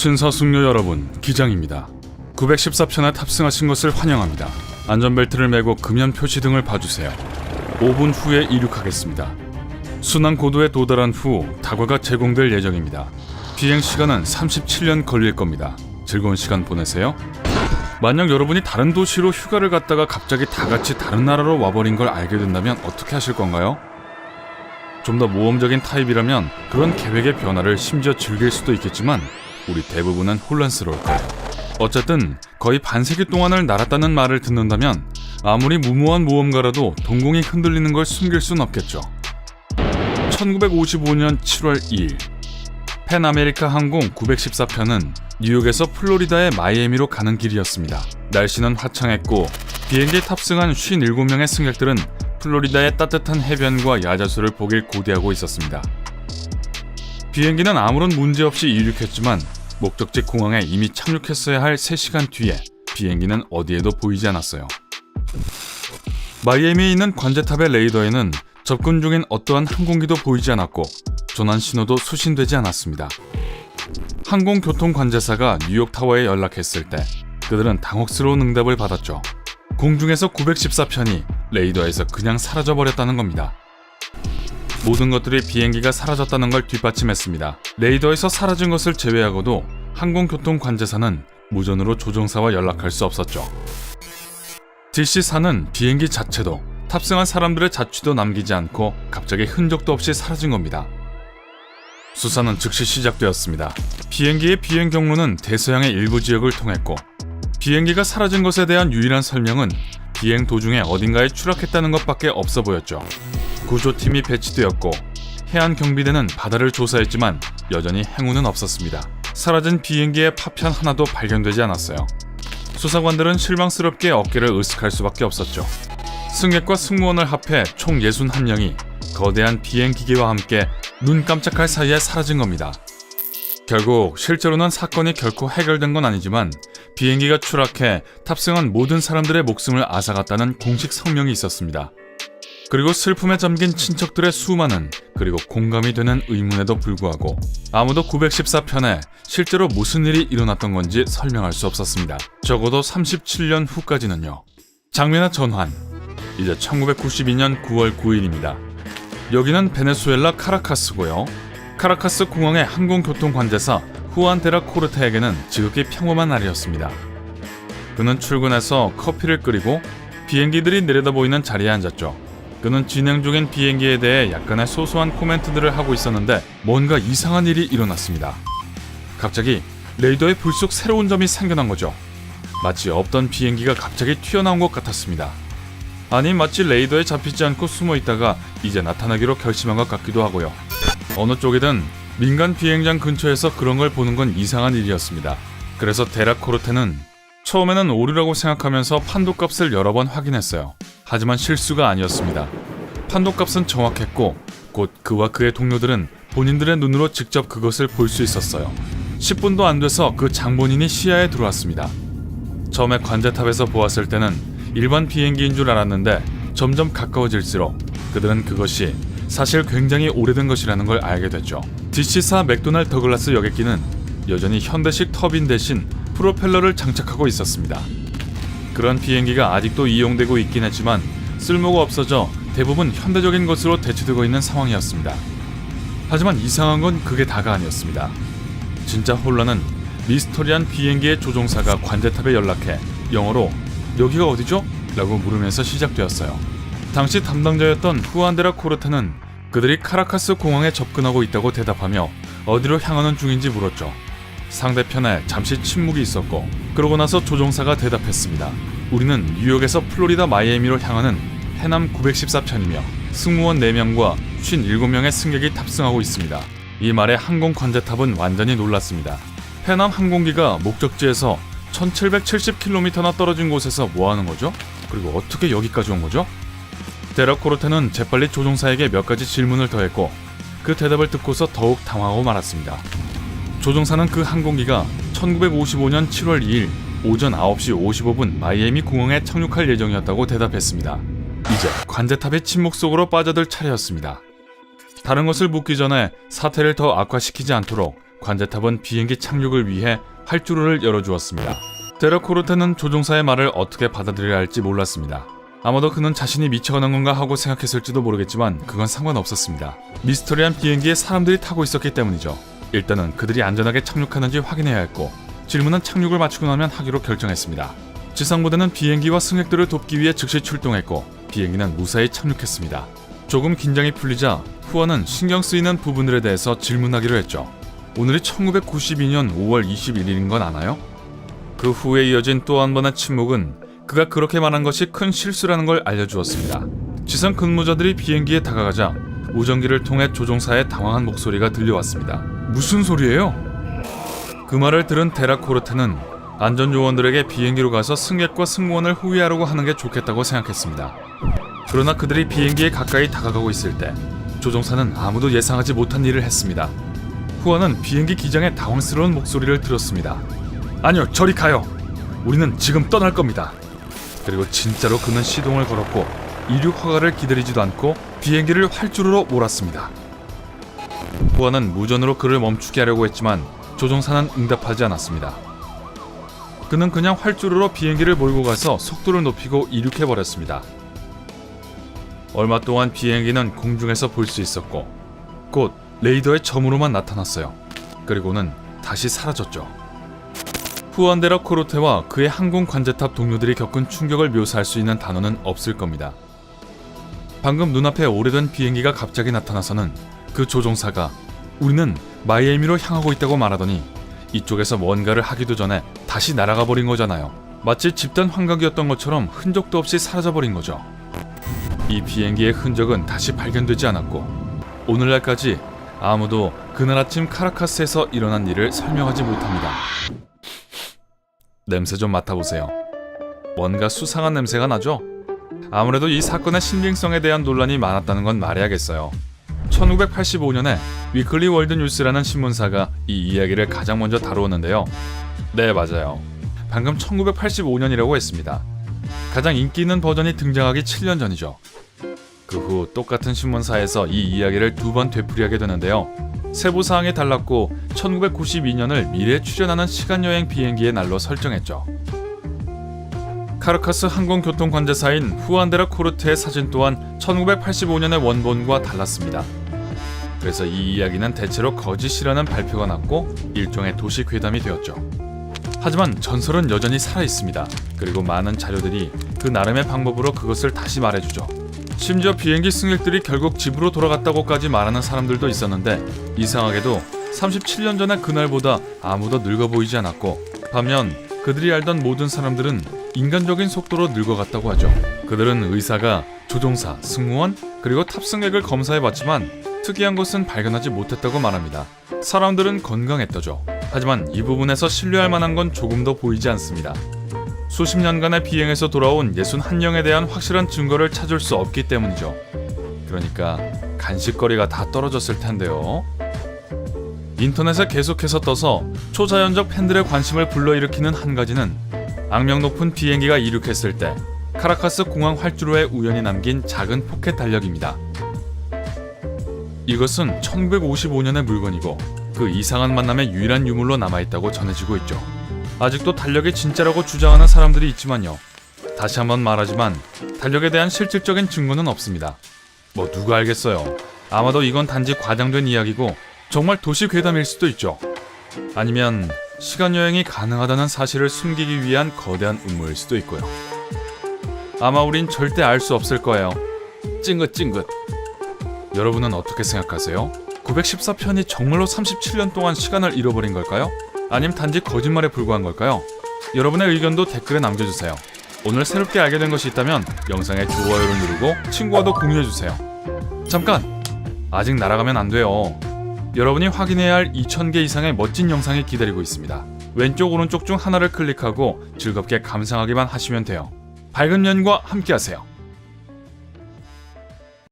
신사숙녀 여러분, 기장입니다. 914편에 탑승하신 것을 환영합니다. 안전벨트를 매고 금연 표시 등을 봐주세요. 5분 후에 이륙하겠습니다. 순항 고도에 도달한 후 다과가 제공될 예정입니다. 비행 시간은 37년 걸릴 겁니다. 즐거운 시간 보내세요. 만약 여러분이 다른 도시로 휴가를 갔다가 갑자기 다 같이 다른 나라로 와버린 걸 알게 된다면 어떻게 하실 건가요? 좀 더 모험적인 타입이라면 그런 계획의 변화를 심지어 즐길 수도 있겠지만 우리 대부분은 혼란스러울 거예요. 어쨌든 거의 반세기 동안을 날았다는 말을 듣는다면 아무리 무모한 모험가라도 동공이 흔들리는 걸 숨길 순 없겠죠. 1955년 7월 2일 팬아메리카 항공 914편은 뉴욕에서 플로리다의 마이애미로 가는 길이었습니다. 날씨는 화창했고 비행기에 탑승한 57명의 승객들은 플로리다의 따뜻한 해변과 야자수를 보길 고대하고 있었습니다. 비행기는 아무런 문제 없이 이륙했지만 목적지 공항에 이미 착륙했어야 할 3시간 뒤에 비행기는 어디에도 보이지 않았어요. 마이애미에 있는 관제탑의 레이더에는 접근 중인 어떠한 항공기도 보이지 않았고 전환 신호도 수신되지 않았습니다. 항공교통관제사가 뉴욕타워에 연락했을 때 그들은 당혹스러운 응답을 받았죠. 공중에서 914편이 레이더에서 그냥 사라져버렸다는 겁니다. 모든 것들이 비행기가 사라졌다는 걸 뒷받침했습니다. 레이더에서 사라진 것을 제외하고도 항공교통관제사는 무전으로 조종사와 연락할 수 없었죠. DC-4는 비행기 자체도 탑승한 사람들의 자취도 남기지 않고 갑자기 흔적도 없이 사라진 겁니다. 수사는 즉시 시작되었습니다. 비행기의 비행 경로는 대서양의 일부 지역을 통했고 비행기가 사라진 것에 대한 유일한 설명은 비행 도중에 어딘가에 추락했다는 것밖에 없어 보였죠. 구조팀이 배치되었고 해안 경비대는 바다를 조사했지만 여전히 행운은 없었습니다. 사라진 비행기의 파편 하나도 발견되지 않았어요. 수사관들은 실망스럽게 어깨를 으쓱할 수밖에 없었죠. 승객과 승무원을 합해 총 61명이 거대한 비행기계와 함께 눈 깜짝할 사이에 사라진 겁니다. 결국 실제로는 사건이 결코 해결된 건 아니지만 비행기가 추락해 탑승한 모든 사람들의 목숨을 앗아갔다는 공식 성명이 있었습니다. 그리고 슬픔에 잠긴 친척들의 수많은 그리고 공감이 되는 의문에도 불구하고 아무도 914편에 실제로 무슨 일이 일어났던 건지 설명할 수 없었습니다. 적어도 37년 후까지는요. 장면의 전환. 이제 1992년 9월 9일입니다. 여기는 베네수엘라 카라카스고요. 카라카스 공항의 항공교통관제사 후안 데라 코르테에게는 지극히 평범한 날이었습니다. 그는 출근해서 커피를 끓이고 비행기들이 내려다보이는 자리에 앉았죠. 그는 진행 중인 비행기에 대해 약간의 소소한 코멘트들을 하고 있었는데 뭔가 이상한 일이 일어났습니다. 갑자기 레이더에 불쑥 새로운 점이 생겨난 거죠. 마치 없던 비행기가 갑자기 튀어나온 것 같았습니다. 아니 마치 레이더에 잡히지 않고 숨어있다가 이제 나타나기로 결심한 것 같기도 하고요. 어느 쪽이든 민간 비행장 근처에서 그런 걸 보는 건 이상한 일이었습니다. 그래서 데라 코르테는 처음에는 오류라고 생각하면서 판도값을 여러 번 확인했어요. 하지만 실수가 아니었습니다. 판도값은 정확했고 곧 그와 그의 동료들은 본인들의 눈으로 직접 그것을 볼 수 있었어요. 10분도 안 돼서 그 장본인이 시야에 들어왔습니다. 처음에 관제탑에서 보았을 때는 일반 비행기인 줄 알았는데 점점 가까워질수록 그들은 그것이 사실 굉장히 오래된 것이라는 걸 알게 됐죠. DC-4 맥도날드 더글라스 여객기는 여전히 현대식 터빈 대신 프로펠러를 장착하고 있었습니다. 그런 비행기가 아직도 이용되고 있긴 했지만 쓸모가 없어져 대부분 현대적인 것으로 대체되고 있는 상황이었습니다. 하지만 이상한 건 그게 다가 아니었습니다. 진짜 혼란은 미스터리한 비행기의 조종사가 관제탑에 연락해 영어로 "여기가 어디죠?" 라고 물으면서 시작되었어요. 당시 담당자였던 후안데라 코르테는 그들이 카라카스 공항에 접근하고 있다고 대답하며 어디로 향하는 중인지 물었죠. 상대편에 잠시 침묵이 있었고 그러고 나서 조종사가 대답했습니다. "우리는 뉴욕에서 플로리다 마이애미로 향하는 해남 914편이며 승무원 4명과 57명의 승객이 탑승하고 있습니다." 이 말에 항공관제탑은 완전히 놀랐습니다. 해남 항공기가 목적지에서 1770km나 떨어진 곳에서 뭐하는 거죠? 그리고 어떻게 여기까지 온 거죠? 데라 코르테는 재빨리 조종사에게 몇 가지 질문을 더했고 그 대답을 듣고서 더욱 당황하고 말았습니다. 조종사는 그 항공기가 1955년 7월 2일 오전 9시 55분 마이애미 공항에 착륙할 예정이었다고 대답했습니다. 이제 관제탑의 침묵 속으로 빠져들 차례였습니다. 다른 것을 묻기 전에 사태를 더 악화시키지 않도록 관제탑은 비행기 착륙을 위해 활주로를 열어주었습니다. 데라코르테는 조종사의 말을 어떻게 받아들여야 할지 몰랐습니다. 아마도 그는 자신이 미쳐가는 건가 하고 생각했을지도 모르겠지만 그건 상관없었습니다. 미스터리한 비행기에 사람들이 타고 있었기 때문이죠. 일단은 그들이 안전하게 착륙하는지 확인해야 했고, 질문은 착륙을 마치고 나면 하기로 결정했습니다. 지상부대는 비행기와 승객들을 돕기 위해 즉시 출동했고 비행기는 무사히 착륙했습니다. 조금 긴장이 풀리자 후원은 신경 쓰이는 부분들에 대해서 질문하기로 했죠. 오늘이 1992년 5월 21일인 건 아나요? 그 후에 이어진 또 한 번의 침묵은 그가 그렇게 말한 것이 큰 실수라는 걸 알려주었습니다. 지상 근무자들이 비행기에 다가가자 무전기를 통해 조종사의 당황한 목소리가 들려왔습니다. 무슨 소리예요? 그 말을 들은 데라코르테는 안전요원들에게 비행기로 가서 승객과 승무원을 호위하려고 하는 게 좋겠다고 생각했습니다. 그러나 그들이 비행기에 가까이 다가가고 있을 때 조종사는 아무도 예상하지 못한 일을 했습니다. 후원은 비행기 기장의 당황스러운 목소리를 들었습니다. 아니요, 저리 가요. 우리는 지금 떠날 겁니다. 그리고 진짜로 그는 시동을 걸었고 이륙 허가를 기다리지도 않고 비행기를 활주로로 몰았습니다. 후원은 무전으로 그를 멈추게 하려고 했지만 조종사는 응답하지 않았습니다. 그는 그냥 활주로로 비행기를 몰고 가서 속도를 높이고 이륙해버렸습니다. 얼마 동안 비행기는 공중에서 볼 수 있었고 곧 레이더의 점으로만 나타났어요. 그리고는 다시 사라졌죠. 후안 데라코르테와 그의 항공 관제탑 동료들이 겪은 충격을 묘사할 수 있는 단어는 없을 겁니다. 방금 눈앞에 오래된 비행기가 갑자기 나타나서는 그 조종사가 우리는 마이애미로 향하고 있다고 말하더니 이쪽에서 뭔가를 하기도 전에 다시 날아가 버린 거잖아요. 마치 집단 환각이었던 것처럼 흔적도 없이 사라져버린 거죠. 이 비행기의 흔적은 다시 발견되지 않았고 오늘날까지 아무도 그날 아침 카라카스에서 일어난 일을 설명하지 못합니다. 냄새 좀 맡아보세요. 뭔가 수상한 냄새가 나죠? 아무래도 이 사건의 신빙성에 대한 논란이 많았다는 건 말해야겠어요. 1985년에 위클리 월드 뉴스라는 신문사가 이 이야기를 가장 먼저 다루었는데요. 네, 맞아요. 방금 1985년이라고 했습니다. 가장 인기 있는 버전이 등장하기 7년 전이죠. 그 후 똑같은 신문사에서 이 이야기를 2번 되풀이하게 되는데요. 세부 사항이 달랐고 1992년을 미래에 출현하는 시간여행 비행기의 날로 설정했죠. 카라카스 항공교통관제사인 후안 데라코르테의 사진 또한 1985년의 원본과 달랐습니다. 그래서 이 이야기는 대체로 거짓이라는 발표가 났고 일종의 도식회담이 되었죠. 하지만 전설은 여전히 살아있습니다. 그리고 많은 자료들이 그 나름의 방법으로 그것을 다시 말해주죠. 심지어 비행기 승객들이 결국 집으로 돌아갔다고까지 말하는 사람들도 있었는데 이상하게도 37년 전의 그날보다 아무도 늙어 보이지 않았고 반면 그들이 알던 모든 사람들은 인간적인 속도로 늙어갔다고 하죠. 그들은 의사가 조종사, 승무원, 그리고 탑승객을 검사해봤지만 특이한 것은 발견하지 못했다고 말합니다. 사람들은 건강했다죠. 하지만 이 부분에서 신뢰할 만한 건 조금도 보이지 않습니다. 수십 년간의 비행에서 돌아온 61명에 대한 확실한 증거를 찾을 수 없기 때문이죠. 그러니까 간식거리가 다 떨어졌을 텐데요. 인터넷에 계속해서 떠서 초자연적 팬들의 관심을 불러일으키는 한 가지는 악명 높은 비행기가 이륙했을 때 카라카스 공항 활주로에 우연히 남긴 작은 포켓 달력입니다. 이것은 1955년의 물건이고 그 이상한 만남의 유일한 유물로 남아있다고 전해지고 있죠. 아직도 달력이 진짜라고 주장하는 사람들이 있지만요. 다시 한번 말하지만 달력에 대한 실질적인 증거는 없습니다. 뭐 누가 알겠어요. 아마도 이건 단지 과장된 이야기고 정말 도시괴담일 수도 있죠. 아니면 시간여행이 가능하다는 사실을 숨기기 위한 거대한 음모일 수도 있고요. 아마 우린 절대 알 수 없을 거예요. 찡긋찡긋. 여러분은 어떻게 생각하세요? 914편이 정말로 37년 동안 시간을 잃어버린 걸까요? 아님 단지 거짓말에 불과한 걸까요? 여러분의 의견도 댓글에 남겨주세요. 오늘 새롭게 알게 된 것이 있다면 영상에 좋아요를 누르고 친구와도 공유해주세요. 잠깐! 아직 날아가면 안 돼요. 여러분이 확인해야 할 2000개 이상의 멋진 영상이 기다리고 있습니다. 왼쪽 오른쪽 중 하나를 클릭하고 즐겁게 감상하기만 하시면 돼요. 밝은 년과 함께하세요.